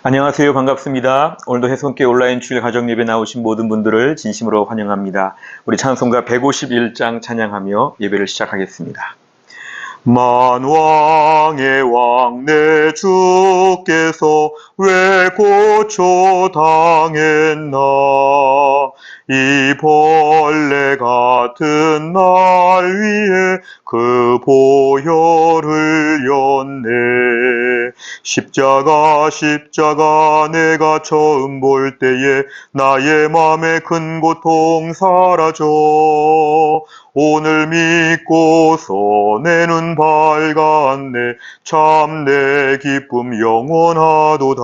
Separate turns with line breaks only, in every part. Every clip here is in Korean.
안녕하세요. 반갑습니다. 오늘도 해성교회 온라인 주일 가정 예배 나오신 모든 분들을 진심으로 환영합니다. 우리 찬송가 151장 찬양하며 예배를 시작하겠습니다. 만왕의 왕 내 주께서 왜 고초 당했나. 이 벌레 같은 날 위에 그 보혈을 흘렸네. 십자가 내가 처음 볼 때에 나의 맘에 큰 고통 사라져. 오늘 믿고서 내 눈 밝았네. 참 내 기쁨 영원하도다.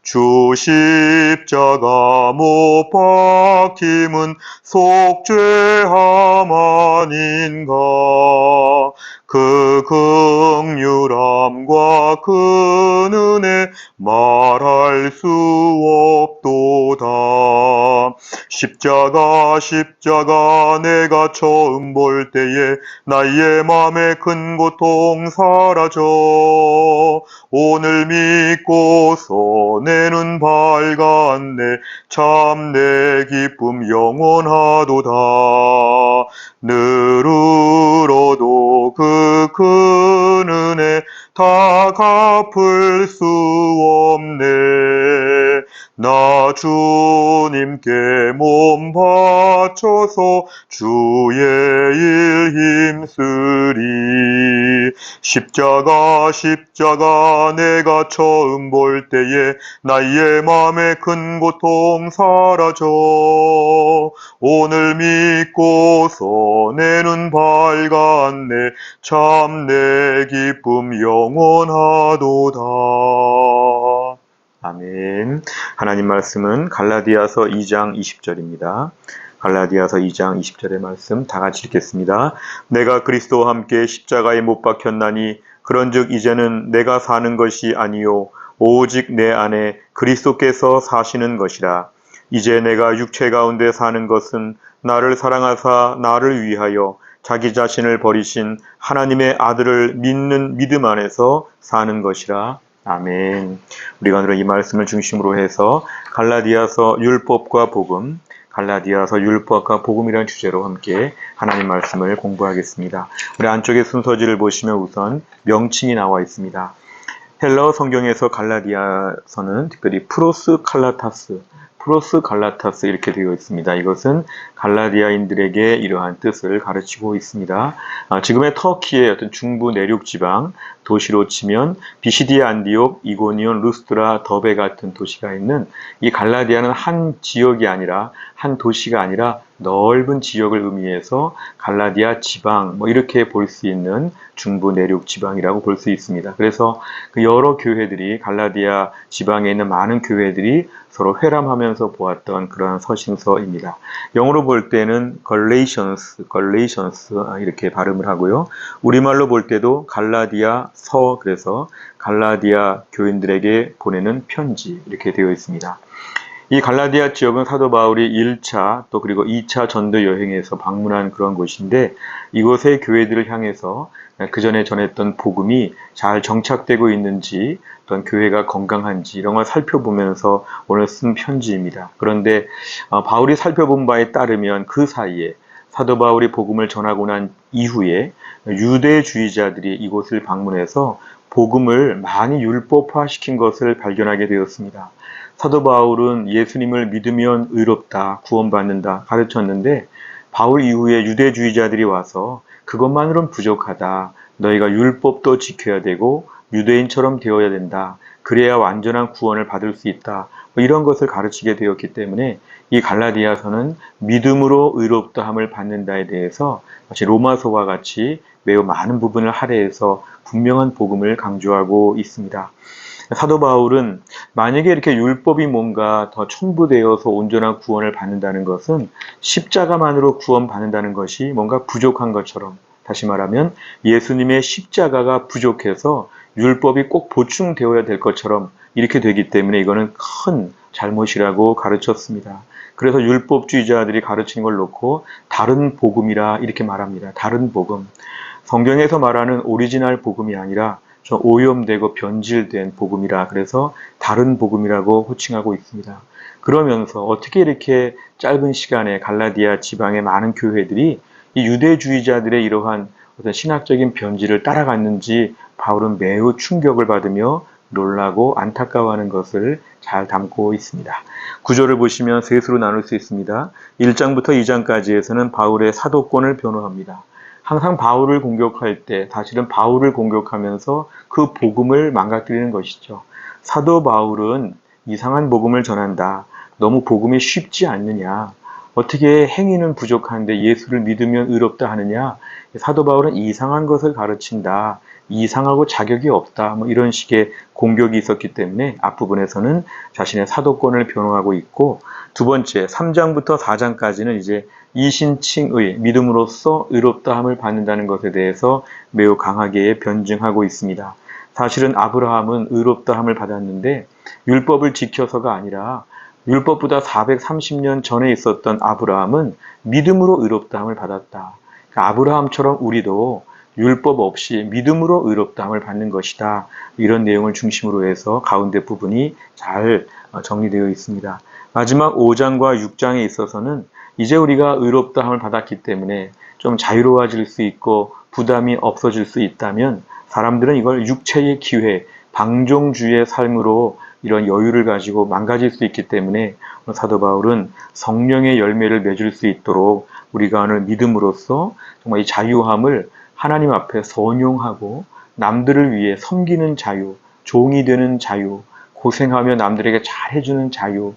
주 십자가 못 박힘은 속죄함 아닌가. 그 긍휼함과 그 은혜 말할 수 없도다. 십자가 내가 처음 볼 때에 나의 맘에 큰 고통 사라져. 오늘 믿고서 내 눈 밝았네. 참 내 기쁨 영원하도다. 늘 울어도 그 큰 은혜 다 갚을 수 없네. 나 주님께 몸 바쳐서 주의 일 힘쓰리. 십자가 내가 처음 볼 때에 나의 맘에 큰 고통 사라져. 오늘 믿고서 내 눈 밝았네. 참 내 기쁨 영원하도다. 아멘. 하나님 말씀은 갈라디아서 2장 20절입니다. 갈라디아서 2장 20절의 말씀 다 같이 읽겠습니다. 내가 그리스도와 함께 십자가에 못 박혔나니 그런즉 이제는 내가 사는 것이 아니요 오직 내 안에 그리스도께서 사시는 것이라. 이제 내가 육체 가운데 사는 것은 나를 사랑하사 나를 위하여 자기 자신을 버리신 하나님의 아들을 믿는 믿음 안에서 사는 것이라. 아멘. 우리가 오늘 이 말씀을 중심으로 해서 갈라디아서 율법과 복음, 갈라디아서 율법과 복음이라는 주제로 함께 하나님 말씀을 공부하겠습니다. 우리 안쪽에 순서지를 보시면 우선 명칭이 나와 있습니다. 헬라어 성경에서 갈라디아서는 특별히 프로스 갈라타스 이렇게 되어 있습니다. 이것은 갈라디아인들에게 이러한 뜻을 가르치고 있습니다. 지금의 터키의 어떤 중부 내륙 지방 도시로 치면 비시디아, 안디옥, 이고니온, 루스트라, 더베 같은 도시가 있는 이 갈라디아는 한 지역이 아니라 한 도시가 아니라 넓은 지역을 의미해서 갈라디아 지방 이렇게 볼 수 있는 중부 내륙 지방이라고 볼 수 있습니다. 그래서 그 여러 교회들이 갈라디아 지방에 있는 많은 교회들이 서로 회람하면서 보았던 그러한 서신서입니다. 영어로 볼 때는 Galatians 이렇게 발음을 하고요. 우리말로 볼 때도 갈라디아 서, 그래서 갈라디아 교인들에게 보내는 편지 이렇게 되어 있습니다. 이 갈라디아 지역은 사도 바울이 1차 또 그리고 2차 전도 여행에서 방문한 그런 곳인데 이곳의 교회들을 향해서 그 전에 전했던 복음이 잘 정착되고 있는지 어떤 교회가 건강한지 이런 걸 살펴보면서 오늘 쓴 편지입니다. 그런데 바울이 살펴본 바에 따르면 그 사이에 사도 바울이 복음을 전하고 난 이후에 유대주의자들이 이곳을 방문해서 복음을 많이 율법화시킨 것을 발견하게 되었습니다. 사도 바울은 예수님을 믿으면 의롭다, 구원받는다 가르쳤는데 바울 이후에 유대주의자들이 와서 그것만으로는 부족하다. 너희가 율법도 지켜야 되고 유대인처럼 되어야 된다. 그래야 완전한 구원을 받을 수 있다. 이런 것을 가르치게 되었기 때문에 이 갈라디아서는 믿음으로 의롭다함을 받는다에 대해서 마치 로마서와 같이 매우 많은 부분을 할애해서 분명한 복음을 강조하고 있습니다. 사도 바울은 만약에 이렇게 율법이 뭔가 더 첨부되어서 온전한 구원을 받는다는 것은 십자가만으로 구원받는다는 것이 뭔가 부족한 것처럼, 다시 말하면 예수님의 십자가가 부족해서 율법이 꼭 보충되어야 될 것처럼 이렇게 되기 때문에 이거는 큰 잘못이라고 가르쳤습니다. 그래서 율법주의자들이 가르치는 걸 놓고 다른 복음이라 이렇게 말합니다. 다른 복음. 성경에서 말하는 오리지널 복음이 아니라 좀 오염되고 변질된 복음이라 그래서 다른 복음이라고 호칭하고 있습니다. 그러면서 어떻게 이렇게 짧은 시간에 갈라디아 지방의 많은 교회들이 이 유대주의자들의 이러한 어떤 신학적인 변질을 따라갔는지 바울은 매우 충격을 받으며 놀라고 안타까워하는 것을 잘 담고 있습니다. 구절을 보시면 셋으로 나눌 수 있습니다. 1장부터 2장까지에서는 바울의 사도권을 변호합니다. 항상 바울을 공격할 때 사실은 바울을 공격하면서 그 복음을 망가뜨리는 것이죠. 사도 바울은 이상한 복음을 전한다. 너무 복음이 쉽지 않느냐. 어떻게 행위는 부족한데 예수를 믿으면 의롭다 하느냐. 사도 바울은 이상한 것을 가르친다. 이상하고 자격이 없다. 뭐 이런 식의 공격이 있었기 때문에 앞부분에서는 자신의 사도권을 변호하고 있고, 두 번째 3장부터 4장까지는 이제 이신칭의 믿음으로써 의롭다함을 받는다는 것에 대해서 매우 강하게 변증하고 있습니다. 사실은 아브라함은 의롭다함을 받았는데 율법을 지켜서가 아니라 율법보다 430년 전에 있었던 아브라함은 믿음으로 의롭다함을 받았다. 그러니까 아브라함처럼 우리도 율법 없이 믿음으로 의롭다함을 받는 것이다. 이런 내용을 중심으로 해서 가운데 부분이 잘 정리되어 있습니다. 마지막 5장과 6장에 있어서는 이제 우리가 의롭다함을 받았기 때문에 좀 자유로워질 수 있고 부담이 없어질 수 있다면 사람들은 이걸 육체의 기회, 방종주의의 삶으로 이런 여유를 가지고 망가질 수 있기 때문에 사도 바울은 성령의 열매를 맺을 수 있도록 우리가 오늘 믿음으로써 정말 이 자유함을 하나님 앞에 선용하고 남들을 위해 섬기는 자유, 종이 되는 자유, 고생하며 남들에게 잘해주는 자유,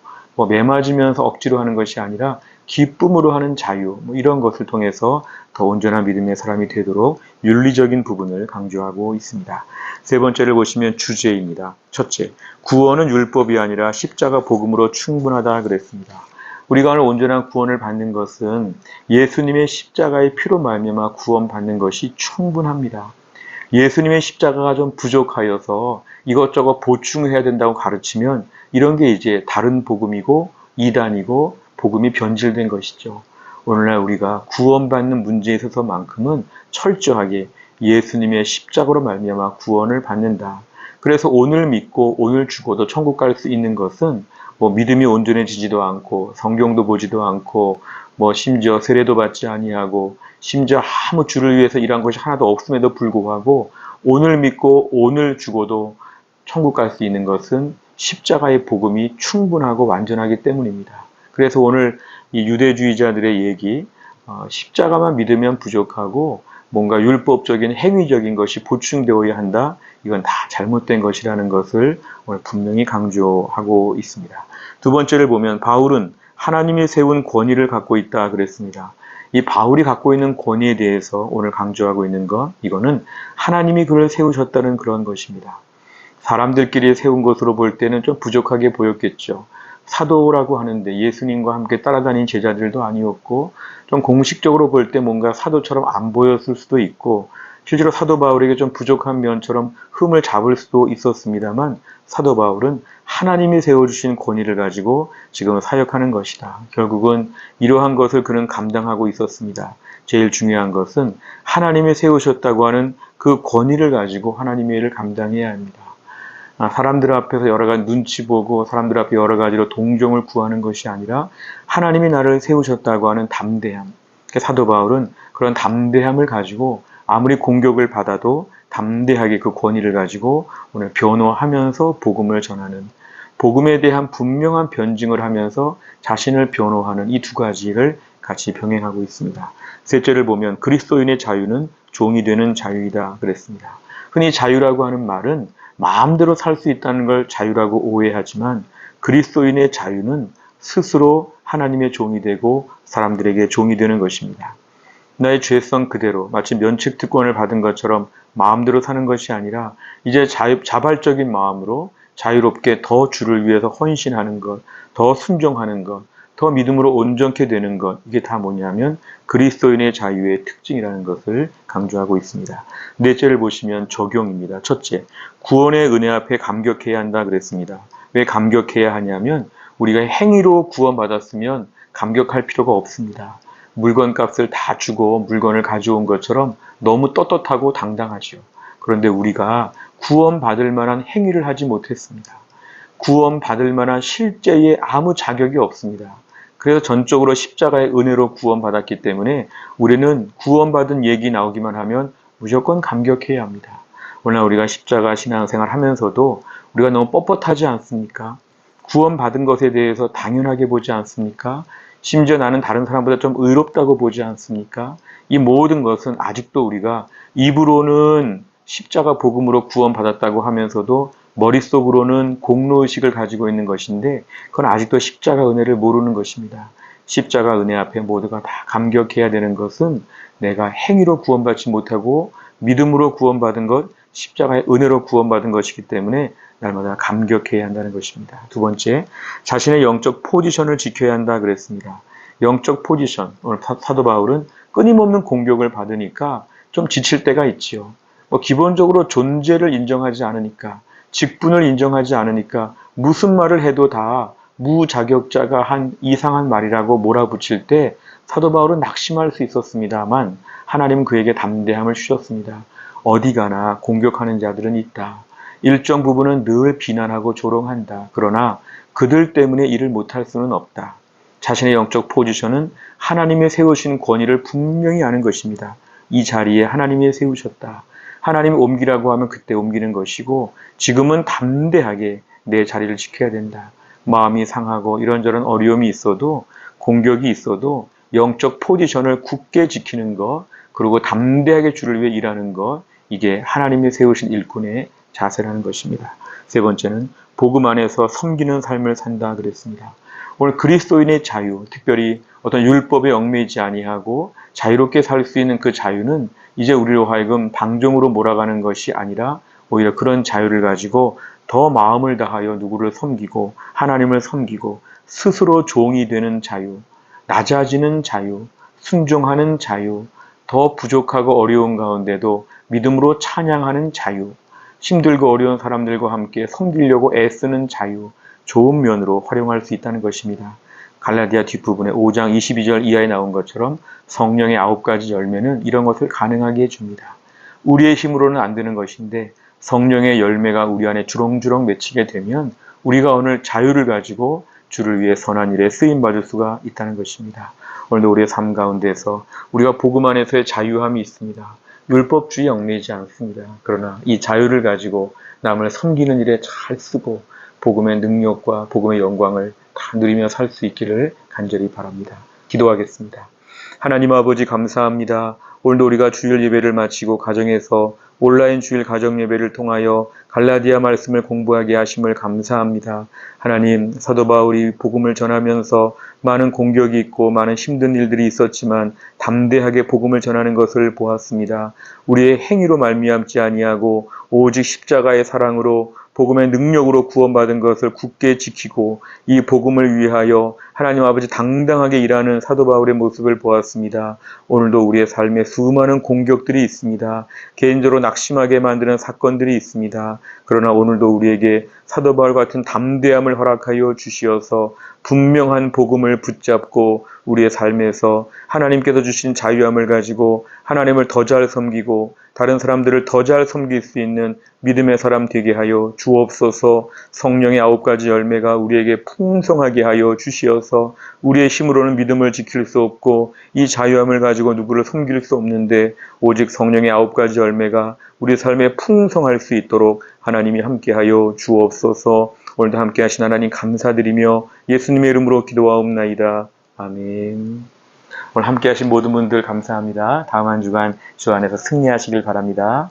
매 맞으면서 억지로 하는 것이 아니라 기쁨으로 하는 자유, 이런 것을 통해서 더 온전한 믿음의 사람이 되도록 윤리적인 부분을 강조하고 있습니다. 세 번째를 보시면 주제입니다. 첫째, 구원은 율법이 아니라 십자가 복음으로 충분하다 그랬습니다. 우리가 오늘 온전한 구원을 받는 것은 예수님의 십자가의 피로 말미암아 구원받는 것이 충분합니다. 예수님의 십자가가 좀 부족하여서 이것저것 보충해야 된다고 가르치면 이런 게 이제 다른 복음이고 이단이고 복음이 변질된 것이죠. 오늘날 우리가 구원받는 문제에 있어서만큼은 철저하게 예수님의 십자가로 말미암아 구원을 받는다. 그래서 오늘 믿고 오늘 죽어도 천국 갈 수 있는 것은 믿음이 온전해지지도 않고 성경도 보지도 않고 심지어 세례도 받지 아니하고 심지어 아무 주를 위해서 일한 것이 하나도 없음에도 불구하고 오늘 믿고 오늘 죽어도 천국 갈 수 있는 것은 십자가의 복음이 충분하고 완전하기 때문입니다. 그래서 오늘 이 유대주의자들의 얘기, 십자가만 믿으면 부족하고 뭔가 율법적인 행위적인 것이 보충되어야 한다. 이건 다 잘못된 것이라는 것을 오늘 분명히 강조하고 있습니다. 두 번째를 보면 바울은 하나님이 세운 권위를 갖고 있다 그랬습니다. 이 바울이 갖고 있는 권위에 대해서 오늘 강조하고 있는 것, 이거는 하나님이 그를 세우셨다는 그런 것입니다. 사람들끼리 세운 것으로 볼 때는 좀 부족하게 보였겠죠. 사도라고 하는데 예수님과 함께 따라다닌 제자들도 아니었고 좀 공식적으로 볼 때 뭔가 사도처럼 안 보였을 수도 있고 실제로 사도 바울에게 좀 부족한 면처럼 흠을 잡을 수도 있었습니다만 사도 바울은 하나님이 세워주신 권위를 가지고 지금 사역하는 것이다. 결국은 이러한 것을 그는 감당하고 있었습니다. 제일 중요한 것은 하나님이 세우셨다고 하는 그 권위를 가지고 하나님의 일을 감당해야 합니다. 사람들 앞에서 여러 가지 눈치 보고 사람들 앞에 여러 가지로 동정을 구하는 것이 아니라 하나님이 나를 세우셨다고 하는 담대함. 사도 바울은 그런 담대함을 가지고 아무리 공격을 받아도 담대하게 그 권위를 가지고 오늘 변호하면서 복음을 전하는, 복음에 대한 분명한 변증을 하면서 자신을 변호하는 이 두 가지를 같이 병행하고 있습니다. 셋째를 보면 그리스도인의 자유는 종이 되는 자유이다 그랬습니다. 흔히 자유라고 하는 말은 마음대로 살 수 있다는 걸 자유라고 오해하지만 그리스도인의 자유는 스스로 하나님의 종이 되고 사람들에게 종이 되는 것입니다. 나의 죄성 그대로 마치 면책특권을 받은 것처럼 마음대로 사는 것이 아니라 이제 자발적인 마음으로 자유롭게 더 주를 위해서 헌신하는 것, 더 순종하는 것, 더 믿음으로 온전케 되는 것, 이게 다 뭐냐면 그리스도인의 자유의 특징이라는 것을 강조하고 있습니다. 넷째를 보시면 적용입니다. 첫째, 구원의 은혜 앞에 감격해야 한다 그랬습니다. 왜 감격해야 하냐면 우리가 행위로 구원받았으면 감격할 필요가 없습니다. 물건값을 다 주고 물건을 가져온 것처럼 너무 떳떳하고 당당하죠. 그런데 우리가 구원받을 만한 행위를 하지 못했습니다. 구원받을 만한 실제의 아무 자격이 없습니다. 그래서 전적으로 십자가의 은혜로 구원받았기 때문에 우리는 구원받은 얘기 나오기만 하면 무조건 감격해야 합니다. 오늘 우리가 십자가 신앙생활 하면서도 우리가 너무 뻣뻣하지 않습니까? 구원받은 것에 대해서 당연하게 보지 않습니까? 심지어 나는 다른 사람보다 좀 의롭다고 보지 않습니까? 이 모든 것은 아직도 우리가 입으로는 십자가 복음으로 구원받았다고 하면서도 머릿속으로는 공로의식을 가지고 있는 것인데 그건 아직도 십자가 은혜를 모르는 것입니다. 십자가 은혜 앞에 모두가 다 감격해야 되는 것은 내가 행위로 구원받지 못하고 믿음으로 구원받은 것, 십자가의 은혜로 구원받은 것이기 때문에 날마다 감격해야 한다는 것입니다. 두 번째, 자신의 영적 포지션을 지켜야 한다 그랬습니다. 영적 포지션, 오늘 사도 바울은 끊임없는 공격을 받으니까 좀 지칠 때가 있지요. 기본적으로 존재를 인정하지 않으니까, 직분을 인정하지 않으니까 무슨 말을 해도 다 무자격자가 한 이상한 말이라고 몰아붙일 때 사도 바울은 낙심할 수 있었습니다만 하나님은 그에게 담대함을 주셨습니다. 어디 가나 공격하는 자들은 있다. 일정 부분은 늘 비난하고 조롱한다. 그러나 그들 때문에 일을 못할 수는 없다. 자신의 영적 포지션은 하나님의 세우신 권위를 분명히 아는 것입니다. 이 자리에 하나님이 세우셨다. 하나님이 옮기라고 하면 그때 옮기는 것이고 지금은 담대하게 내 자리를 지켜야 된다. 마음이 상하고 이런저런 어려움이 있어도 공격이 있어도 영적 포지션을 굳게 지키는 것 그리고 담대하게 주를 위해 일하는 것 이게 하나님이 세우신 일꾼의 자세라는 것입니다. 세 번째는 복음 안에서 섬기는 삶을 산다 그랬습니다. 오늘 그리스도인의 자유, 특별히 어떤 율법에 얽매이지 아니하고 자유롭게 살 수 있는 그 자유는 이제 우리로 하여금 방종으로 몰아가는 것이 아니라 오히려 그런 자유를 가지고 더 마음을 다하여 누구를 섬기고 하나님을 섬기고 스스로 종이 되는 자유, 낮아지는 자유, 순종하는 자유, 더 부족하고 어려운 가운데도 믿음으로 찬양하는 자유, 힘들고 어려운 사람들과 함께 섬기려고 애쓰는 자유, 좋은 면으로 활용할 수 있다는 것입니다. 갈라디아 뒷부분에 5장 22절 이하에 나온 것처럼 성령의 9가지 열매는 이런 것을 가능하게 해줍니다. 우리의 힘으로는 안 되는 것인데 성령의 열매가 우리 안에 주렁주렁 맺히게 되면 우리가 오늘 자유를 가지고 주를 위해 선한 일에 쓰임받을 수가 있다는 것입니다. 오늘도 우리의 삶 가운데서 우리가 복음 안에서의 자유함이 있습니다. 율법주의 얽매이지 않습니다. 그러나 이 자유를 가지고 남을 섬기는 일에 잘 쓰고 복음의 능력과 복음의 영광을 다 누리며 살 수 있기를 간절히 바랍니다. 기도하겠습니다. 하나님 아버지 감사합니다. 오늘도 우리가 주일 예배를 마치고 가정에서 온라인 주일 가정 예배를 통하여 갈라디아 말씀을 공부하게 하심을 감사합니다. 하나님 사도 바울이 복음을 전하면서 많은 공격이 있고 많은 힘든 일들이 있었지만 담대하게 복음을 전하는 것을 보았습니다. 우리의 행위로 말미암지 아니하고 오직 십자가의 사랑으로 복음의 능력으로 구원받은 것을 굳게 지키고 이 복음을 위하여 하나님 아버지 당당하게 일하는 사도 바울의 모습을 보았습니다. 오늘도 우리의 삶에 수많은 공격들이 있습니다. 개인적으로 낙심하게 만드는 사건들이 있습니다. 그러나 오늘도 우리에게 사도 바울 같은 담대함을 허락하여 주시어서 분명한 복음을 붙잡고 우리의 삶에서 하나님께서 주신 자유함을 가지고 하나님을 더 잘 섬기고 다른 사람들을 더 잘 섬길 수 있는 믿음의 사람 되게 하여 주옵소서. 성령의 9가지 열매가 우리에게 풍성하게 하여 주시어서 우리의 힘으로는 믿음을 지킬 수 없고 이 자유함을 가지고 누구를 섬길 수 없는데 오직 성령의 9가지 열매가 우리 삶에 풍성할 수 있도록 하나님이 함께하여 주옵소서. 오늘도 함께하신 하나님 감사드리며 예수님의 이름으로 기도하옵나이다. 아멘. 오늘 함께하신 모든 분들 감사합니다. 다음 한 주간 주 안에서 승리하시길 바랍니다.